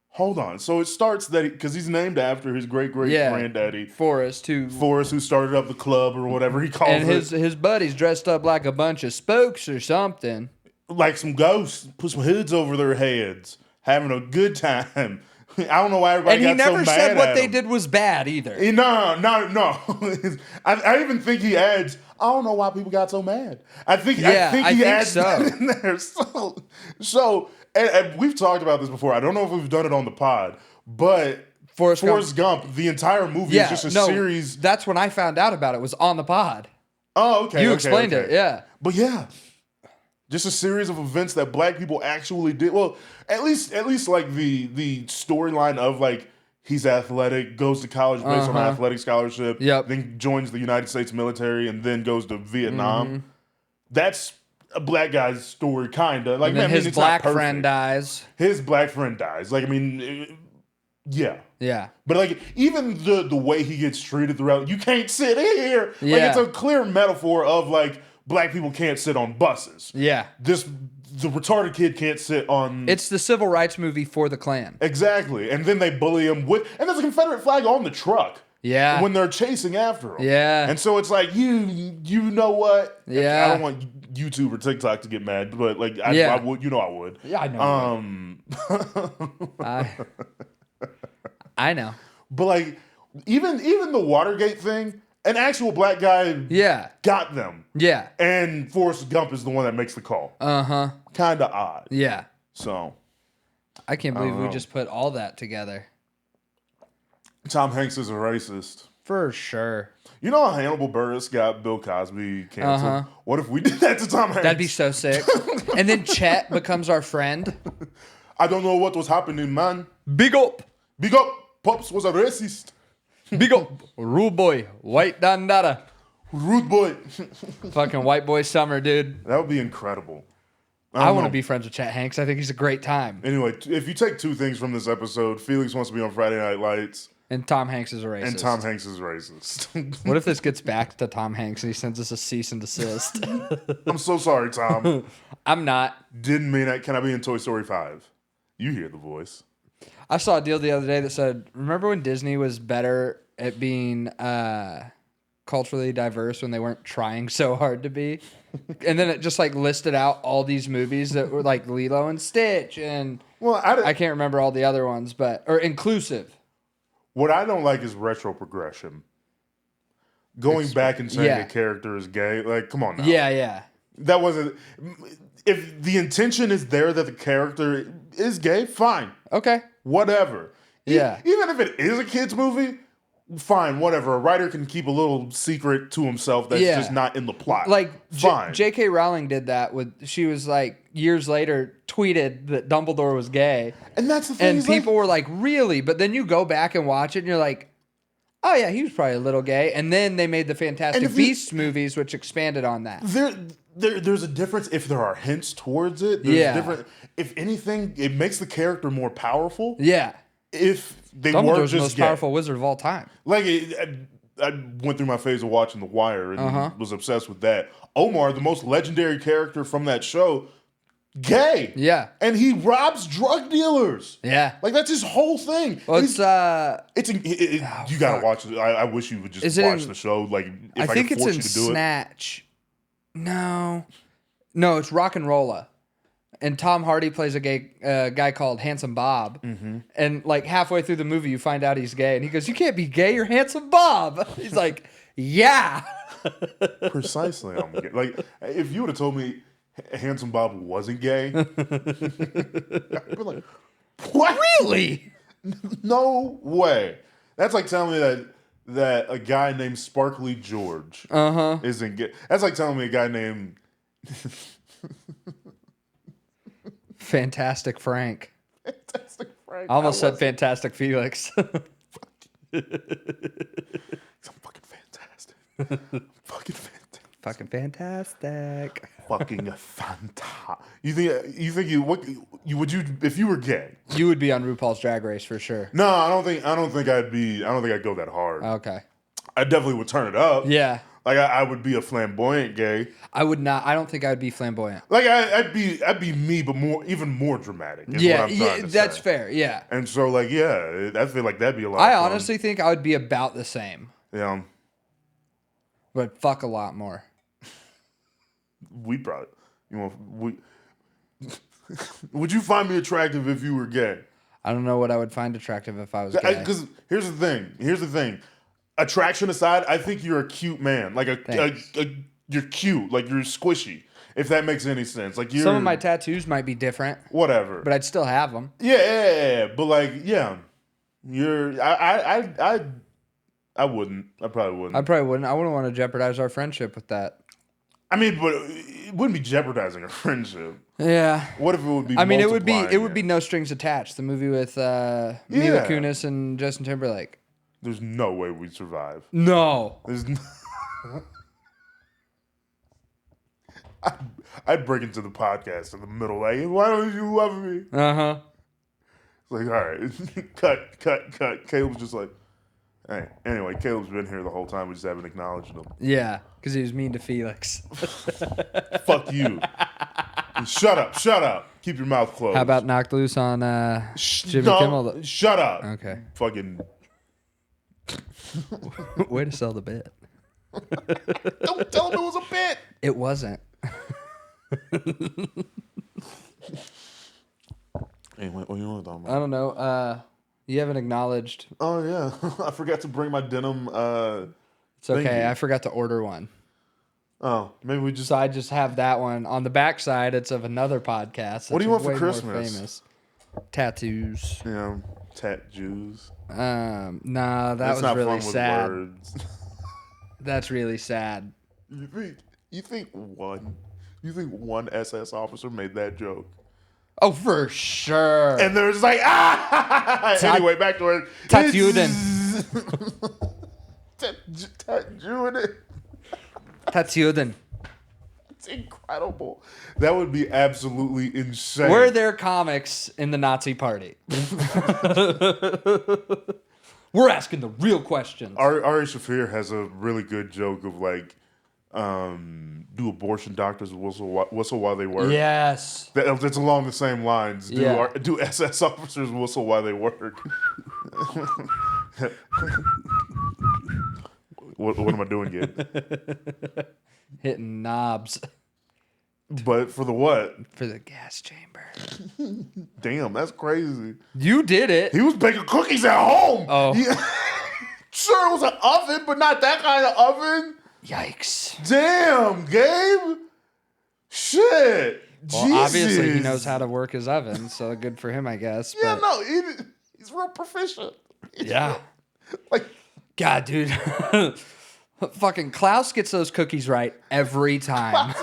Hold on. So it starts that because he's named after his great granddaddy Forrest, who started up the club or whatever he calls and it. his buddies dressed up like a bunch of spooks or something. Like some ghosts, put some hoods over their heads, having a good time. I don't know why everybody got so mad at him. And he never said what they did was bad either. No. I even think he adds, I don't know why people got so mad. I think he adds that in there. So and we've talked about this before. I don't know if we've done it on the pod, but Forrest Gump, the entire movie is just a series. That's when I found out about it, was on the pod. Oh, okay. You explained it, yeah. But yeah. Just a series of events that black people actually did. Well, at least like the storyline of like he's athletic, goes to college based on an athletic scholarship, then joins the United States military, and then goes to Vietnam. That's a black guy's story, kinda. Like, and then his black friend dies. His black friend dies. Like, I mean, yeah. Yeah. But like even the way he gets treated throughout, you can't sit here. Like it's a clear metaphor of like black people can't sit on buses. Yeah. The retarded kid can't sit on... It's the civil rights movie for the Klan. Exactly. And then they bully him with... And there's a Confederate flag on the truck. Yeah. When they're chasing after him. Yeah. And so it's like, you know what? Yeah. I don't want YouTube or TikTok to get mad, but like, I would. You know I would. Yeah, I know. I know. But like, even the Watergate thing... An actual black guy got them. Yeah. And Forrest Gump is the one that makes the call. Uh-huh. Kind of odd. Yeah. So. I can't believe we just put all that together. Tom Hanks is a racist. For sure. You know how Hannibal Buress got Bill Cosby canceled? What if we did that to Tom Hanks? That'd be so sick. And then Chet becomes our friend. I don't know what was happening, man. Big up. Big up. Pops was a racist. Big up, rude boy, white dandada. Rude boy. Fucking white boy summer, dude. That would be incredible. I want to be friends with Chet Hanks. I think he's a great time. Anyway, if you take two things from this episode, Felix wants to be on Friday Night Lights. And Tom Hanks is a racist. What if this gets back to Tom Hanks and he sends us a cease and desist? I'm so sorry, Tom. I'm not. Didn't mean that. Can I be in Toy Story 5? You hear the voice. I saw a deal the other day that said, remember when Disney was better at being culturally diverse when they weren't trying so hard to be? And then it just like listed out all these movies that were like Lilo and Stitch and I can't remember all the other ones, or inclusive. What I don't like is retro progression. Going back and saying a character is gay. Like, come on now. Yeah. That wasn't... If the intention is there that the character is gay, fine. Okay. Whatever. Yeah. Even if it is a kid's movie, fine, whatever. A writer can keep a little secret to himself that's just not in the plot. Like, fine. J.K. Rowling did that she was like, years later, tweeted that Dumbledore was gay. And that's the thing. And people were like, really? But then you go back and watch it and you're like, oh yeah, he was probably a little gay. And then they made the Fantastic Beasts movies, which expanded on that. There's a difference if there are hints towards it. There's different. If anything, it makes the character more powerful. Yeah. If they were just the most powerful wizard of all time. Like, I went through my phase of watching The Wire and was obsessed with that. Omar, the most legendary character from that show, gay. Yeah. And he robs drug dealers. Yeah. Like, that's his whole thing. Well, you gotta watch it. I wish you would just watch the show. Like, if I think could force you to do Snatch. No, it's Rock and Rolla, and Tom Hardy plays a gay guy called Handsome Bob, and like halfway through the movie, you find out he's gay, and he goes, "You can't be gay, you're Handsome Bob." He's like, "Yeah." Precisely, I'm gay. Like, if you would have told me Handsome Bob wasn't gay, I'd be like, "What? Really?" No way. That's like telling me that a guy named Sparkly George isn't gay. That's like telling me a guy named Fantastic Frank. Fantastic Frank. I almost said Fantastic Felix. I'm fucking fantastic. Fucking fantastic. Fucking fantastic. Fucking fantastic. You think if you were gay? You would be on RuPaul's Drag Race for sure. No, I don't think I'd go that hard. Okay. I definitely would turn it up. Yeah. Like I would be a flamboyant gay. I would not. I don't think I would be flamboyant. Like I'd be me, but even more dramatic. Is what I'm trying to that's say. fair. Yeah. And so like I feel like that'd be a lot. I of fun. honestly think I would be about the same, Yeah. but fuck a lot more. We probably would you find me attractive if you were gay? I don't know what I would find attractive if I was gay. Because here's the thing. Attraction aside, I think you're a cute man. Like you're cute. Like you're squishy. If that makes any sense. Like Some of my tattoos might be different, whatever. but I'd still have them. Yeah. But like, yeah, I wouldn't. I probably wouldn't. I probably wouldn't. I wouldn't want to jeopardize our friendship with that. I mean, but it wouldn't be jeopardizing a friendship. Yeah. What if it would be? I mean, it would be No Strings Attached, the movie with Mila Kunis and Justin Timberlake. There's no way we'd survive. No. There's no... I'd break into the podcast in the middle, like, why don't you love me? Uh-huh. It's like, all right, cut. Caleb's just like, hey. Anyway, Caleb's been here the whole time. We just haven't acknowledged him. Yeah, because he was mean to Felix. Fuck you. Shut up. Keep your mouth closed. How about knocked loose on Jimmy Kimmel? Shut up. Okay. Fucking. Way to sell the bit. Don't tell him it was a bit. It wasn't. Hey, what you want to talk about? I don't know. You haven't acknowledged. Oh yeah, I forgot to bring my denim. It's okay. thingy. I forgot to order one. Oh, maybe we just. So I just have that one on the backside. It's of another podcast. What do you want for way more Christmas? famous. Tattoos. Yeah, tattoos. Nah, that That's was not really fun with sad. words. That's really sad. You think one SS officer made that joke? Oh, for sure. And they're just like, Anyway, back to it. Tattooed. Tattooed. It's incredible. That would be absolutely insane. Were there comics in the Nazi party? We're asking the real questions. Ari Shaffir has a really good joke of like, do abortion doctors whistle while they work? Yes. That's along the same lines. Do SS officers whistle while they work? What am I doing again? Hitting knobs. But for the what? For the gas chamber. Damn, that's crazy. You did it. He was baking cookies at home. Oh. Sure, it was an oven, but not that kind of oven. Yikes. Damn, Gabe. Shit. Well, Jesus. obviously he knows how to work his oven, so good for him, I guess. Yeah, but... no, he's real proficient. Yeah. Like, God, dude. Fucking Klaus gets those cookies right every time.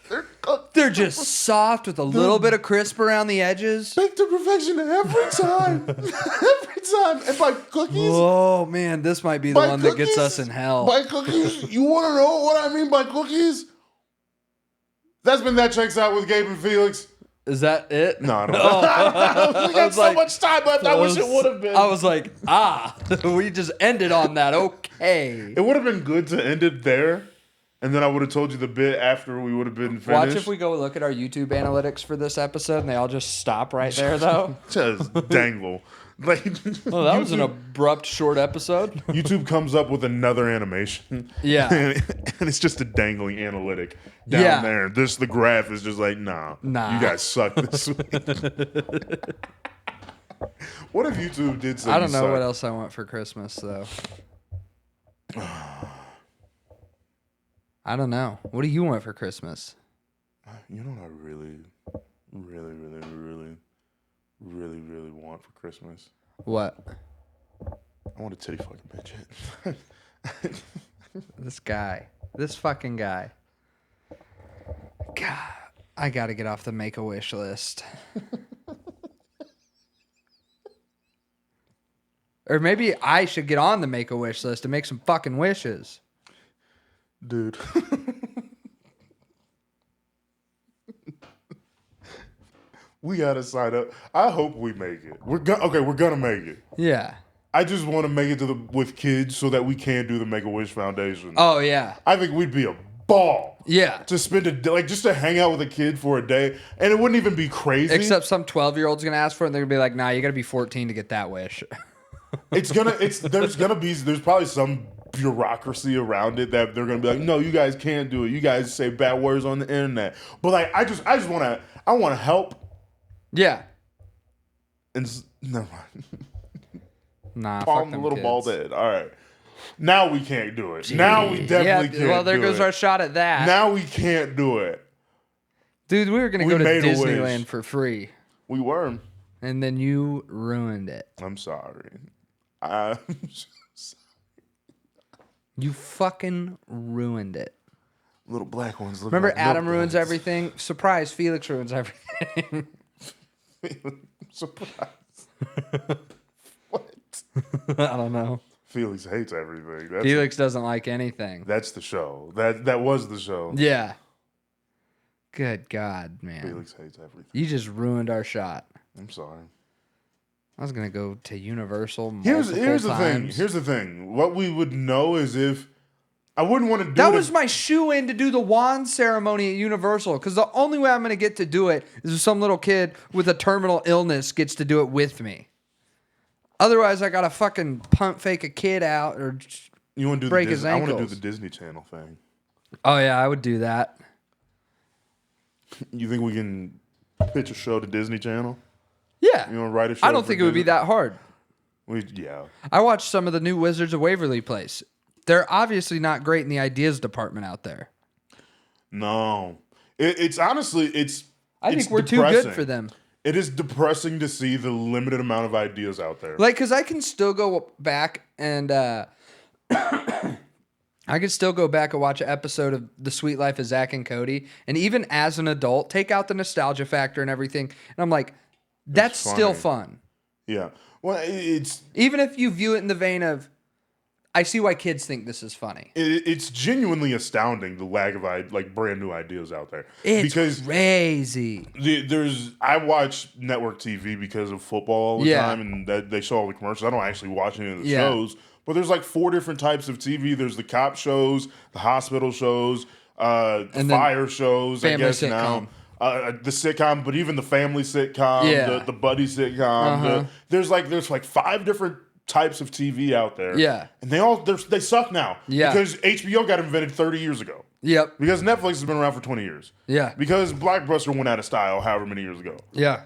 they're cooked. They're just soft with a little bit of crisp around the edges. Baked to perfection every time. Every time. And by cookies. Oh, man, this might be the one that gets us in hell. By cookies, you want to know what I mean by cookies? That's been That Checks Out with Gabe and Felix. Is that it? No, I don't. We got so much time left. I wish it would have been. I was like, we just ended on that. Okay. It would have been good to end it there, and then I would have told you the bit after we would have been finished. Watch if we go look at our YouTube analytics for this episode, and they all just stop right there, though. Just dangle. Like, Well, that was an abrupt, short episode. YouTube comes up with another animation. Yeah. And it's just a dangling analytic down there. The graph is just like, nah. You guys suck this week. What if YouTube did something? I don't know what else I want for Christmas, though. I don't know. What do you want for Christmas? You know what I really, really, really, really, really, really want for Christmas? What? I want a titty fucking midget. This fucking guy. God, I gotta get off the Make-A-Wish list. Or maybe I should get on the Make-A-Wish list and make some fucking wishes. Dude. We gotta sign up. I hope we make it. We're gonna make it. Yeah. I just want to make it with kids so that we can do the Make-A-Wish Foundation. Oh, yeah. I think we'd be a ball. Yeah. To spend a day, just to hang out with a kid for a day, and it wouldn't even be crazy. Except some 12-year-old's gonna ask for it, and they're gonna be like, "Nah, you gotta be 14 to get that wish." There's probably some bureaucracy around it that they're gonna be like, "No, you guys can't do it. You guys say bad words on the internet." But like, I want to help. Yeah. And never mind. Nah, Palm fuck the them little kids. bald head. All right. Now we can't do it. Now we definitely can't. Well, there do goes it. our shot at that. Now we can't do it. Dude, we were gonna go to Disneyland for free, We were. and then you ruined it. I'm sorry. You fucking ruined it. Little black ones. Look Remember, like Adam milk ruins duds. everything. Surprise, Felix ruins everything. Surprise. What? I don't know. Felix hates everything. Felix doesn't like anything. That's the show. That was the show. Yeah. Good God, man. Felix hates everything. You just ruined our shot. I'm sorry. I was gonna go to Universal Here's multiple the thing. times. Here's the thing. What we would know is if I wouldn't want to do That it. was my shoe-in to do the wand ceremony at Universal, because the only way I'm going to get to do it is if some little kid with a terminal illness gets to do it with me. Otherwise, I got to fucking pump fake a kid out or You want to do break the his Disney, I want to do ankles. the Disney Channel thing. Oh, yeah, I would do that. You think we can pitch a show to Disney Channel? Yeah. You want to write a show? I don't for think it would be Disney? that hard. Yeah. I watched some of the new Wizards of Waverly Place. They're obviously not great in the ideas department out there. No. It's honestly, I think we're depressing. too good for them. It is depressing to see the limited amount of ideas out there. Like, because I can still go back and I could still go back and watch an episode of The Sweet Life of Zach and Cody, and even as an adult, take out the nostalgia factor and everything, and I'm like, that's still fun. Yeah. Well, it's Even if you view it in the vein of, I see why kids think this is funny. it's genuinely astounding the lack of brand new ideas out there. It's because crazy. I watch network TV because of football all the time, and that they show all the commercials. I don't actually watch any of the shows, but there's like 4 different types of TV. There's the cop shows, the hospital shows, the fire shows. Family I guess sitcom. now the sitcom, but even the family sitcom, the buddy sitcom. There's like 5 different types of TV out there. Yeah. And they suck now. Yeah. Because HBO got invented 30 years ago. Yep. Because Netflix has been around for 20 years. Yeah. Because Blockbuster went out of style however many years ago. Yeah.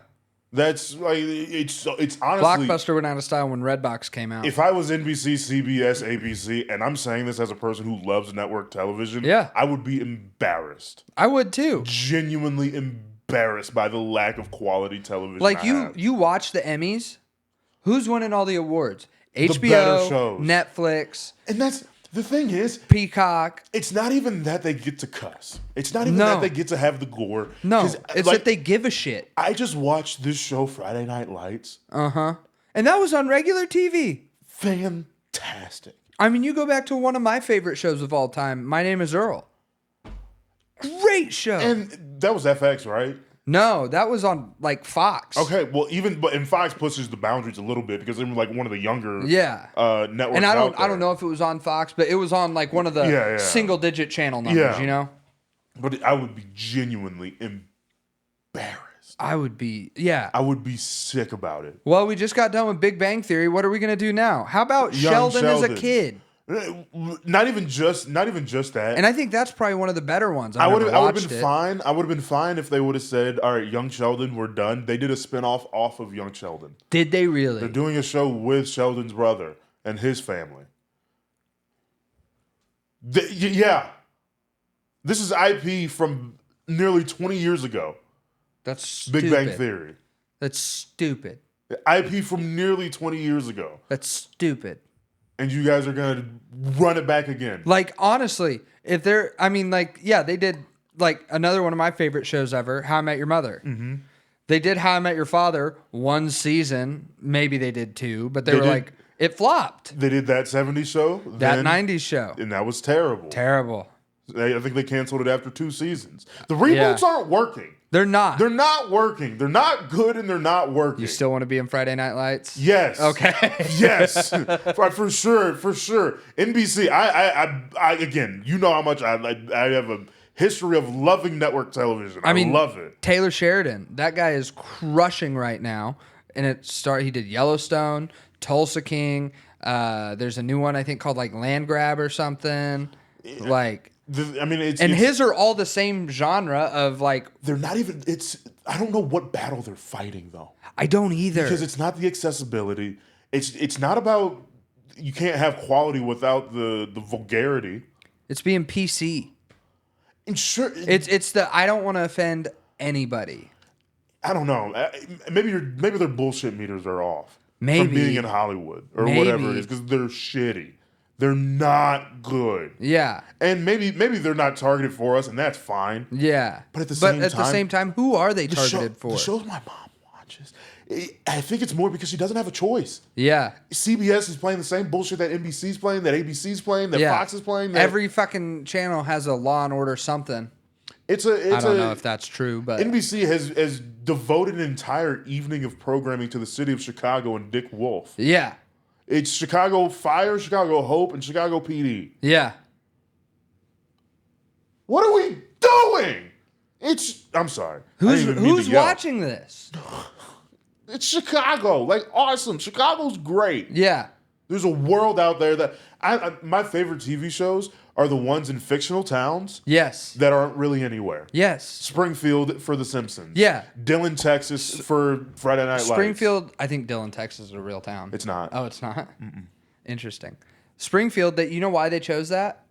That's like it's honestly Blockbuster went out of style when Redbox came out. If I was NBC, CBS, ABC, and I'm saying this as a person who loves network television, I would be embarrassed. I would too. Genuinely embarrassed by the lack of quality television. Like you watch the Emmys. Who's winning all the awards? better HBO, shows. Netflix, And that's the thing is, Peacock. it's not even that they get to cuss. It's not even that they get to have the gore. No, 'Cause, it's that they give a shit. I just watched this show, Friday Night Lights. And that was on regular TV. Fantastic. I mean, you go back to one of my favorite shows of all time, My Name is Earl. Great show. And that was FX, right? No, that was on like Fox. Okay, well, and Fox pushes the boundaries a little bit because they were like one of the younger networks. And I out there. don't know if it was on Fox, but it was on like one of the single digit channel numbers, you know? But I would be genuinely embarrassed. I would be sick about it. Well, we just got done with Big Bang Theory. What are we going to do now? How about Sheldon as a kid? Not even just that. And I think that's probably one of the better ones. I would have been fine. I would have been fine if they would have said, "All right, Young Sheldon, we're done." They did a spinoff off of Young Sheldon. Did they really? They're doing a show with Sheldon's brother and his family. Yeah. This is IP from nearly 20 years ago. That's Big stupid. Bang Theory. That's stupid. IP from nearly 20 years ago. That's stupid. And you guys are going to run it back again. Like, honestly, if they're, I mean, like, yeah, they did, like, another one of my favorite shows ever, How I Met Your Mother. Mm-hmm. They did How I Met Your Father one season. Maybe they did two, but they were like, it flopped. They did That 70s Show. That 90s show. And that was terrible. Terrible. I think they canceled it after 2 seasons. The reboots aren't working. They're not. They're not working. They're not good and they're not working. You still want to be in Friday Night Lights? Yes. Okay. Yes. For sure. NBC. I again, you know how much I have a history of loving network television. I mean, love it. Taylor Sheridan, that guy is crushing right now. And he did Yellowstone, Tulsa King. There's a new one I think called like Land Grab or something. Like. His are all the same genre of like. They're not even. I don't know what battle they're fighting though. I don't either, because it's not the accessibility. It's not about you can't have quality without the vulgarity. It's being PC. And sure, it's the I don't want to offend anybody. I don't know. Maybe their bullshit meters are off. Maybe from being in Hollywood or whatever it is, because they're shitty. They're not good. Yeah. And maybe they're not targeted for us, and that's fine. Yeah. But at the same time, who are they targeted for? The shows my mom watches. I think it's more because she doesn't have a choice. Yeah. CBS is playing the same bullshit that NBC's playing, that ABC's playing, that Fox is playing. Every fucking channel has a Law and Order something. I don't know if that's true, but NBC has devoted an entire evening of programming to the city of Chicago and Dick Wolf. Yeah. It's Chicago Fire, Chicago Hope, and Chicago PD. Yeah. What are we doing? I'm sorry. Who's watching this? It's Chicago. Like, awesome. Chicago's great. Yeah. There's a world out there that my favorite TV shows are the ones in fictional towns. Yes. That aren't really anywhere. Yes. Springfield for The Simpsons. Yeah. Dillon, Texas for Friday Night Lights. Springfield, I think Dillon, Texas is a real town. It's not. Oh, it's not? Mm-mm. Interesting. Springfield, you know why they chose that?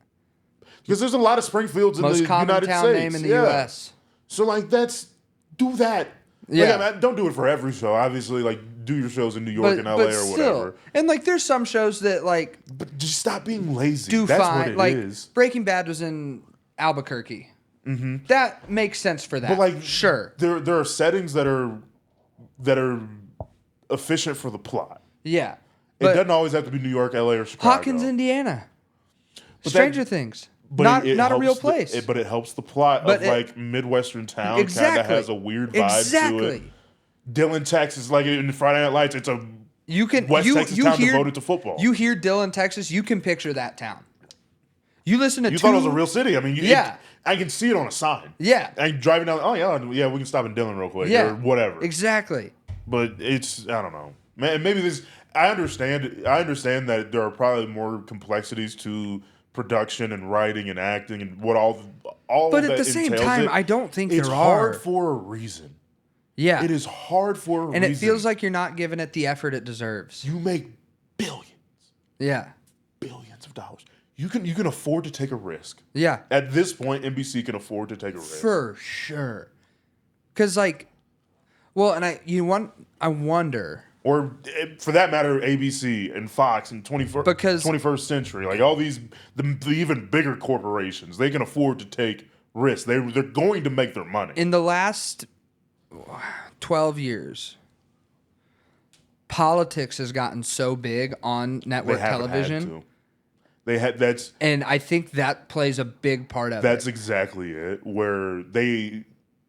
Because there's a lot of Springfields in the United States. Most common town name in the U.S. So, like, do that. Yeah. Like, I mean, don't do it for every show. Obviously, like, do your shows in New York and LA or whatever. And, like, there's some shows that, like... But just stop being lazy. That's fine. What it is. Breaking Bad was in Albuquerque. Mm-hmm. That makes sense for that. But, like, sure. There are settings that are efficient for the plot. Yeah. It doesn't always have to be New York, LA, or Chicago. Hawkins, Indiana. Stranger Things. But not a real place. But it helps the plot of like Midwestern town. Kind of has a weird vibe to it. Dillon, Texas, like in Friday Night Lights, it's a West Texas town devoted to football. You hear Dillon, Texas, you can picture that town. You listen to thought it was a real city. I mean, I can see it on a sign. Yeah. And driving down, we can stop in Dillon real quick or whatever. Exactly. But I don't know. Maybe this, I understand that there are probably more complexities to production and writing and acting and what all but of at that the same entails time, I don't think it's there are. hard for a reason. Yeah. It is hard for a reason. And it feels like you're not giving it the effort it deserves. You make billions. Yeah. Billions of dollars. You can afford to take a risk. Yeah. At this point, NBC can afford to take a risk. For sure. Because, like, well, and I wonder... Or, for that matter, ABC and Fox and 21st Century, like all these, the even bigger corporations, they can afford to take risks. They're going to make their money. In the last 12 years, politics has gotten so big on network television. And I think that plays a big part of it. That's exactly it. Where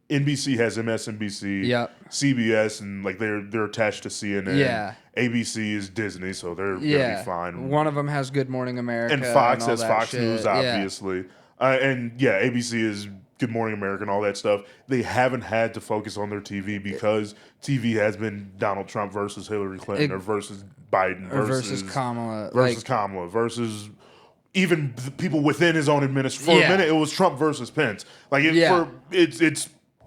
NBC has MSNBC, CBS, and like they're attached to CNN. Yeah. ABC is Disney, so they're gonna be fine. One of them has Good Morning America, and Fox has Fox shit. News, obviously. And ABC is Good Morning America and all that stuff. They haven't had to focus on their TV because TV has been Donald Trump versus Hillary Clinton or versus Biden versus Kamala versus even the people within his own administration. For a minute, it was Trump versus Pence.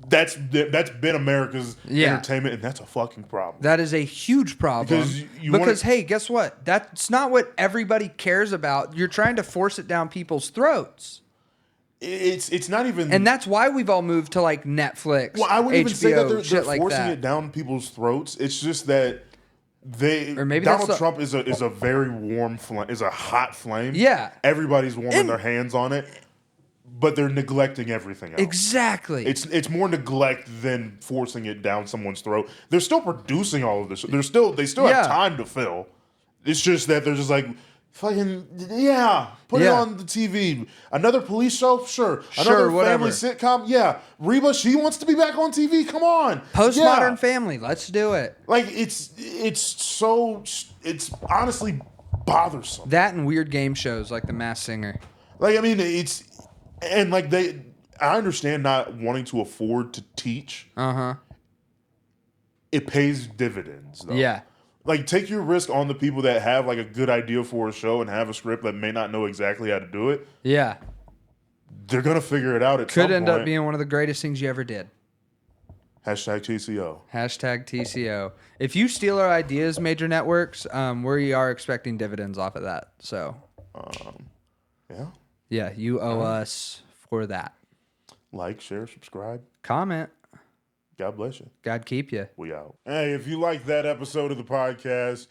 That's been America's entertainment, and that's a fucking problem. That is a huge problem. Because hey, guess what? That's not what everybody cares about. You're trying to force it down people's throats. it's not even. And that's why we've all moved to like Netflix. Well, I wouldn't even say that they're shit like forcing that. it down people's throats. It's just that Or maybe Donald that's Trump is a very warm flame, is a hot flame. Yeah. Everybody's warming their hands on it, but they're neglecting everything else. Exactly. It's more neglect than forcing it down someone's throat. They're still producing all of this. They still have time to fill. It's just that they're just like, fucking, put it on the TV. Another police show? Sure. Another family sitcom? Yeah. Reba, she wants to be back on TV? Come on. Postmodern Family. Let's do it. Like, it's honestly bothersome. That and weird game shows like The Masked Singer. Like, I mean, I understand not wanting to afford to teach. Uh-huh. It pays dividends, though. Yeah. Like, take your risk on the people that have, like, a good idea for a show and have a script that may not know exactly how to do it. Yeah. They're going to figure it out at some point. Could end up being one of the greatest things you ever did. Hashtag TCO. Hashtag TCO. If you steal our ideas, major networks, we are expecting dividends off of that. So, Yeah. yeah, you owe us for that. Like, share, subscribe. Comment. God bless you. God keep you. We out. Hey, if you like that episode of the podcast,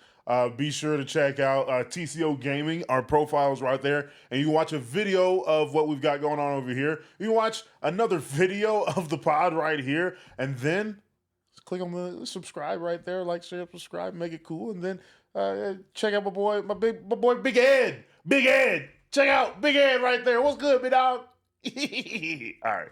be sure to check out TCO Gaming. Our profile is right there. And you can watch a video of what we've got going on over here. You can watch another video of the pod right here. And then just click on the subscribe right there. Like, share, subscribe, make it cool. And then check out my boy Big Ed. Big Ed. Check out Big Ed right there. What's good, big dog? All right.